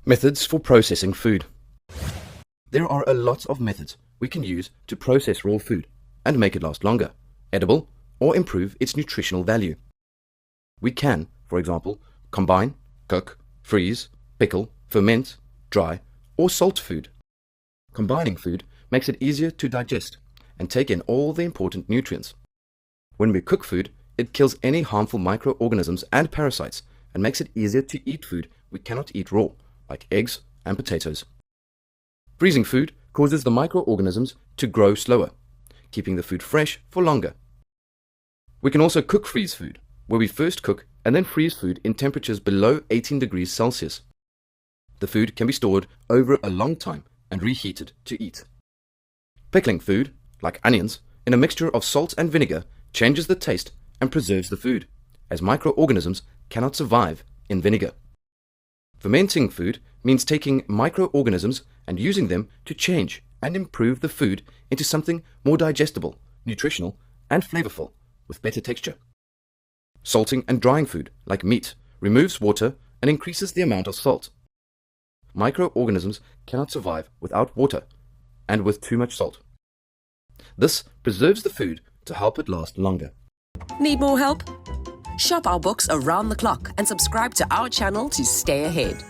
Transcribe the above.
Methods for processing food. There are a lot of methods we can use to process raw food and make it last longer, edible, or improve its nutritional value. We can, for example, combine, cook, freeze, pickle, ferment, dry, or salt food. Combining food makes it easier to digest and take in all the important nutrients. When we cook food, it kills any harmful microorganisms and parasites and makes it easier to eat food we cannot eat raw, like eggs and potatoes. Freezing food causes the microorganisms to grow slower, keeping the food fresh for longer. We can also cook freeze food, where we first cook and then freeze food in temperatures below 18 degrees Celsius. The food can be stored over a long time and reheated to eat. Pickling food, like onions, in a mixture of salt and vinegar changes the taste and preserves the food, as microorganisms cannot survive in vinegar. Fermenting food means taking microorganisms and using them to change and improve the food into something more digestible, nutritional, and flavorful, with better texture. Salting and drying food, like meat, removes water and increases the amount of salt. Microorganisms cannot survive without water and with too much salt. This preserves the food to help it last longer. Need more help? Shop our books around the clock and subscribe to our channel to stay ahead.